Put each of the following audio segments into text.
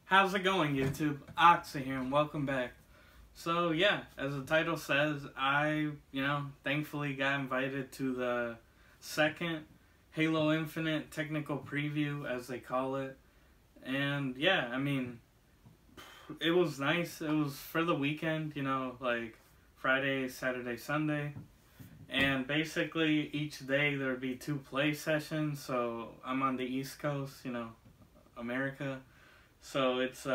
How's it going, YouTube? Oxy here, and welcome back. So, yeah, as the title says, I, thankfully got invited to the second Halo Infinite technical preview, as they call it. And, yeah, it was nice. It was for the weekend, like Friday, Saturday, Sunday. And basically, each day there would be 2 play sessions. So, I'm on the East Coast, America. So it's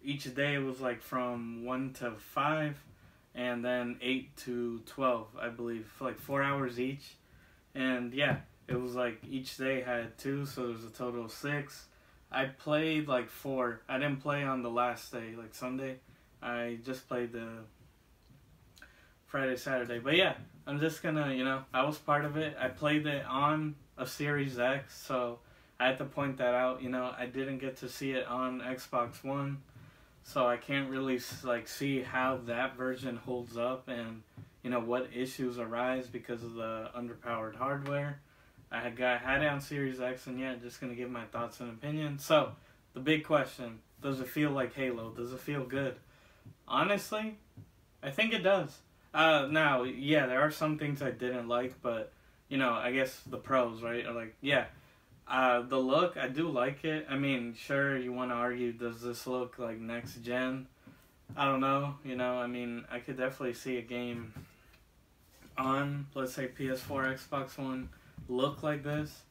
each day was like from 1 to 5, and then 8 to 12, I believe, for like 4 hours each. And yeah, it was like each day had 2, so there was a total of 6. I played like 4. I didn't play on the last day, like Sunday. I just played the Friday, Saturday. But yeah, I'm just gonna, I was part of it. I played it on a Series X, so I had to point that out. I didn't get to see it on Xbox One, so I can't really see how that version holds up and what issues arise because of the underpowered hardware. I had it on Series X, and yeah, just gonna give my thoughts and opinions. So the big question: does it feel like Halo? Does it feel good? Honestly, I think it does. Now, yeah, there are some things I didn't like, but I guess the pros, right? Are like, yeah. The look, I do like it. Sure, you want to argue, does this look like next gen? I don't know, I could definitely see a game on, let's say, PS4, Xbox One look like this.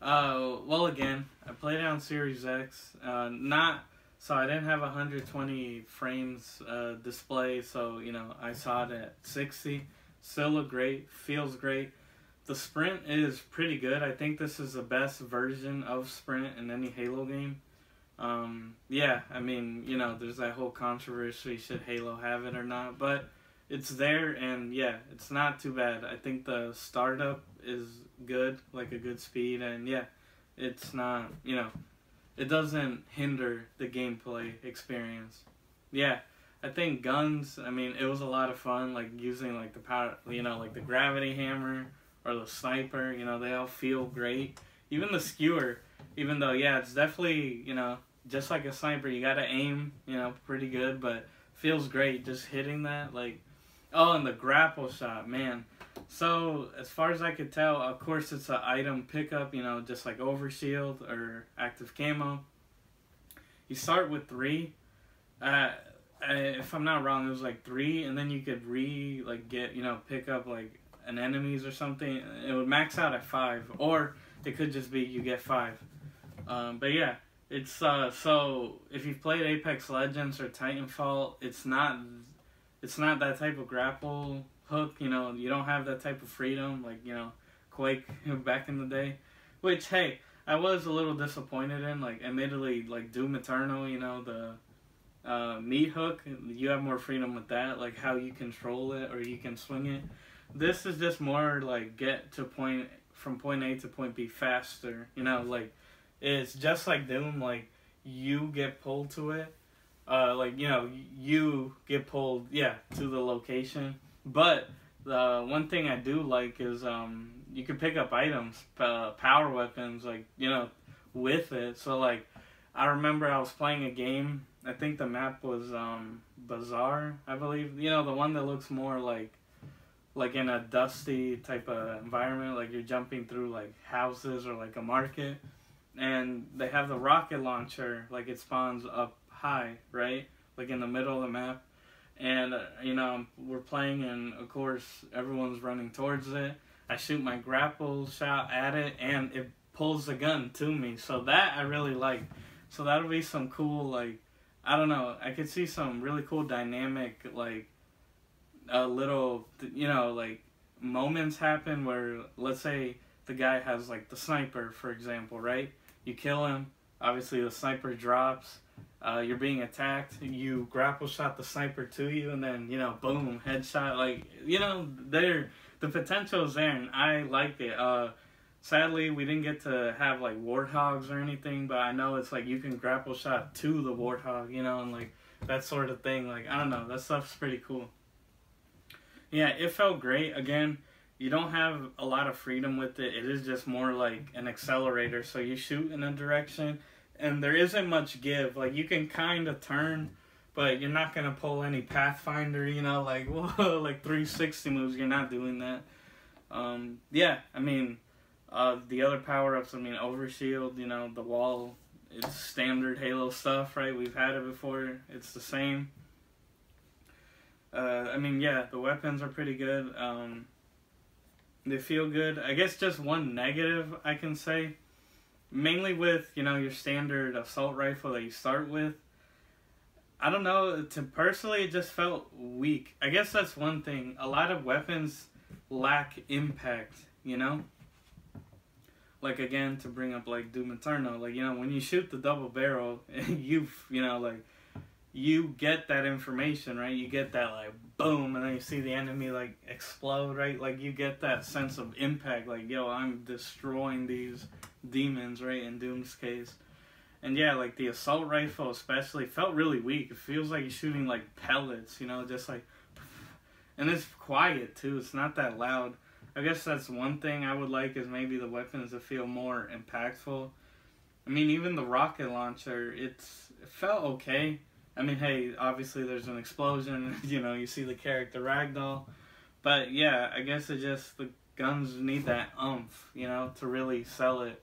Well, again, I played it on Series X, so I didn't have 120 frames display, so, I saw it at 60. Still look great, feels great. The sprint is pretty good. I think this is the best version of sprint in any Halo game. Yeah, there's that whole controversy, should Halo have it or not, but it's there, and yeah, it's not too bad. I think the startup is good, like a good speed, and yeah, it's not, it doesn't hinder the gameplay experience. Yeah, I think guns, it was a lot of fun, like using like the power, like the gravity hammer, or the sniper, they all feel great. Even the skewer, even though, yeah, it's definitely, just like a sniper, you gotta aim, pretty good, but feels great just hitting that, like, oh, and the grapple shot, man. So, as far as I could tell, of course, it's an item pickup, just like overshield or active camo. You start with 3. If I'm not wrong, it was like 3, and then you could pick up, like, an enemies or something. It would max out at 5, or it could just be you get 5. But yeah, it's so if you've played Apex Legends or Titanfall, it's not that type of grapple hook. You don't have that type of freedom like Quake back in the day. Which, hey, I was a little disappointed in. Like, admittedly, like Doom Eternal, the meat hook, you have more freedom with that, like how you control it or you can swing it. This is just more like get to from point A to point B faster, like it's just like Doom, like you get pulled to it, you get pulled, yeah, to the location. But the one thing I do like is you can pick up items, power weapons, like, with it. So like I remember I was playing a game, I think the map was Bazaar, I believe, the one that looks more like in a dusty type of environment, like you're jumping through like houses or like a market, and they have the rocket launcher, like it spawns up high, right, like in the middle of the map, and we're playing, and of course everyone's running towards it. I shoot my grapple shot at it, and it pulls the gun to me, so that I really like. So that'll be some cool, like, I don't know, I could see some really cool dynamic, like, little, like moments happen where, let's say the guy has like the sniper, for example, right? You kill him, obviously the sniper drops, you're being attacked, you grapple shot the sniper to you, and then, boom, headshot, like, the potential is there, and I like it. Sadly, we didn't get to have like warthogs or anything, but I know it's like you can grapple shot to the warthog, and like that sort of thing, like, I don't know, that stuff's pretty cool. Yeah, it felt great. Again, you don't have a lot of freedom with it. It is just more like an accelerator. So you shoot in a direction, and there isn't much give. Like, you can kind of turn, but you're not going to pull any Pathfinder, you know, like, whoa, like 360 moves. You're not doing that. Yeah, I mean, the other power-ups, I mean, Overshield, you know, the wall, it's standard Halo stuff, right? We've had it before. It's the same. I mean, yeah, the weapons are pretty good. They feel good. I guess just one negative I can say, mainly with, you know, your standard assault rifle that you start with. I don't know, personally, it just felt weak. I guess that's one thing. A lot of weapons lack impact, you know? Like, again, to bring up, like, Doom Eternal, like, you know, when you shoot the double barrel, you know, like, you get that information, right? You get that, like, boom, and then you see the enemy, like, explode, right? Like, you get that sense of impact, like, yo, I'm destroying these demons, right, in Doom's case. And yeah, like, the assault rifle especially felt really weak. It feels like you're shooting, like, pellets, you know, just like, and it's quiet, too. It's not that loud. I guess that's one thing I would like, is maybe the weapons that feel more impactful. I mean, even the rocket launcher, it felt okay. I mean, hey, obviously there's an explosion, you know, you see the character ragdoll. But yeah, I guess it just, the guns need that oomph, you know, to really sell it.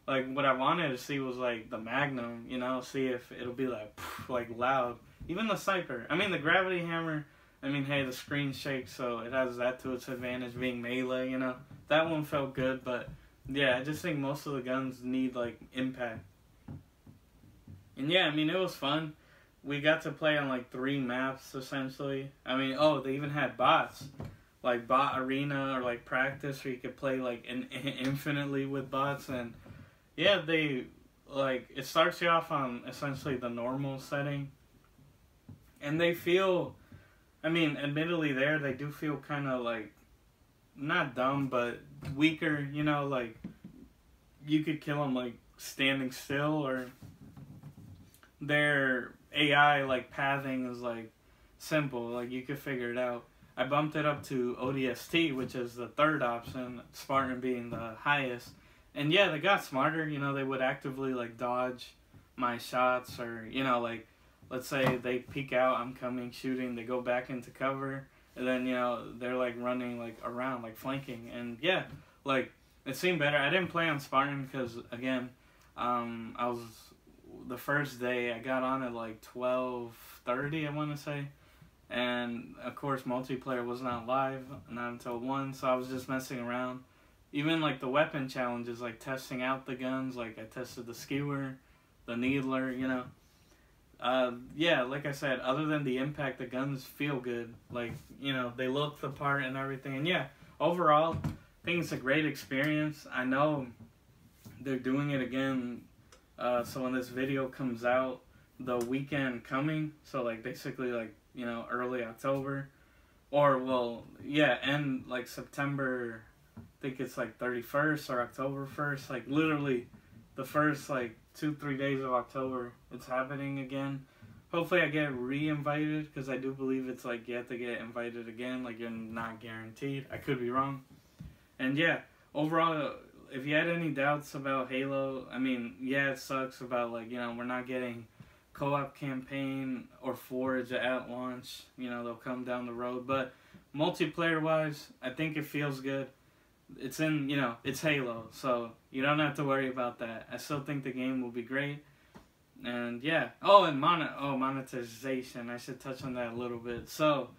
Like, what I wanted to see was, like, the Magnum, you know, see if it'll be, like loud. Even the Sniper. I mean, the Gravity Hammer, I mean, hey, the screen shakes, so it has that to its advantage, being melee, you know. That one felt good, but, yeah, I just think most of the guns need, like, impact. And, yeah, I mean, it was fun. We got to play on, like, 3 maps, essentially. I mean, oh, they even had bots. Like, bot arena or, like, practice, where you could play, like, infinitely with bots, and yeah, they, like, it starts you off on essentially the normal setting. And they feel, I mean, admittedly they do feel kind of, like, not dumb, but weaker, you know, like, you could kill them, like, standing still, or their AI, like, pathing is, like, simple, like, you could figure it out. I bumped it up to ODST, which is the third option, Spartan being the highest. And yeah, they got smarter, you know, they would actively, like, dodge my shots, or, you know, like, let's say they peek out, I'm coming, shooting, they go back into cover, and then, you know, they're, like, running, like, around, like, flanking, and yeah, like, it seemed better. I didn't play on Spartan because, again, I was, the first day, I got on at, like, 12:30, I want to say, and, of course, multiplayer was not live, not until 1, so I was just messing around. Even, like, the weapon challenges, like, testing out the guns, like, I tested the skewer, the needler, you know. Yeah, like I said, other than the impact, the guns feel good. Like, you know, they look the part and everything. And yeah, overall, I think it's a great experience. I know they're doing it again, so when this video comes out, the weekend coming, so, like, basically, like, you know, early October, or, well, yeah, and, like, September, I think it's like 31st or October 1st, like literally the first like 2-3 days of October, it's happening again. Hopefully I get re-invited, because I do believe it's like you have to get invited again, like you're not guaranteed. I could be wrong. And yeah, overall, if you had any doubts about Halo, I mean, yeah, it sucks about, like, you know, we're not getting co-op campaign or Forge at launch, you know, they'll come down the road, but multiplayer wise, I think it feels good. It's in, you know, it's Halo, so you don't have to worry about that. I still think the game will be great. And yeah. Oh, and monetization. I should touch on that a little bit. So,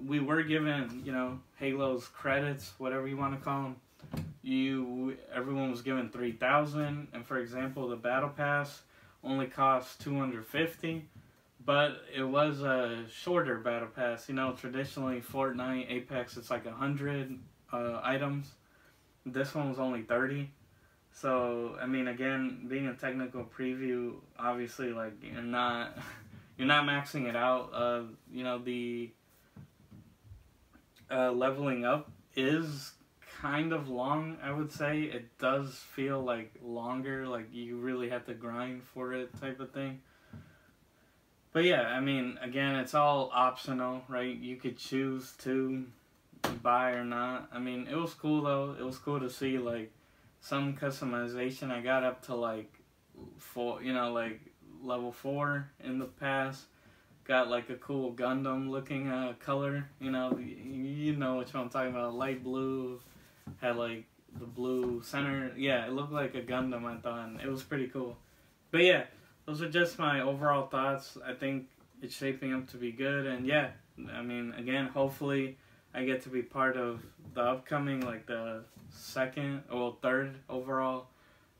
we were given, you know, Halo's credits, whatever you want to call them. Everyone was given 3,000, and for example, the Battle Pass only cost 250, but it was a shorter Battle Pass. You know, traditionally Fortnite, Apex, it's like 100 items. This one was only 30. So, I mean, again, being a technical preview, obviously, like, you're not maxing it out. You know, the leveling up is kind of long, I would say. It does feel like longer, like you really have to grind for it type of thing. But yeah, I mean, again, it's all optional, right? You could choose to buy or not. I mean, it was cool though. It was cool to see, like, some customization. I got up to like like level 4 in the past. Got like a cool Gundam looking color, you know what I'm talking about, light blue, had like the blue center. Yeah, it looked like a Gundam, I thought, and it was pretty cool. But yeah, those are just my overall thoughts. I think it's shaping up to be good, and yeah, I mean, again, hopefully I get to be part of the upcoming, like the third overall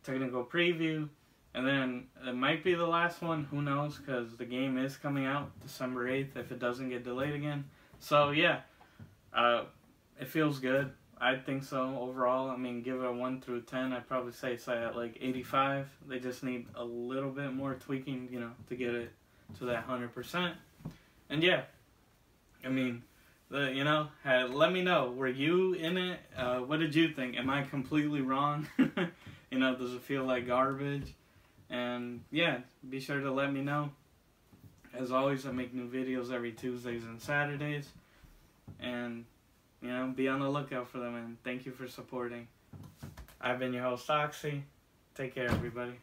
technical preview. And then it might be the last one, who knows, because the game is coming out December 8th if it doesn't get delayed again. So yeah, it feels good. I think so overall. I mean, give it a 1 through 10. I'd probably say it's at like 85. They just need a little bit more tweaking, to get it to that 100%. And yeah, I mean, let me know. Were you in it? What did you think? Am I completely wrong? Does it feel like garbage? And yeah, be sure to let me know. As always, I make new videos every Tuesdays and Saturdays. And, be on the lookout for them. And thank you for supporting. I've been your host, Oxy. Take care, everybody.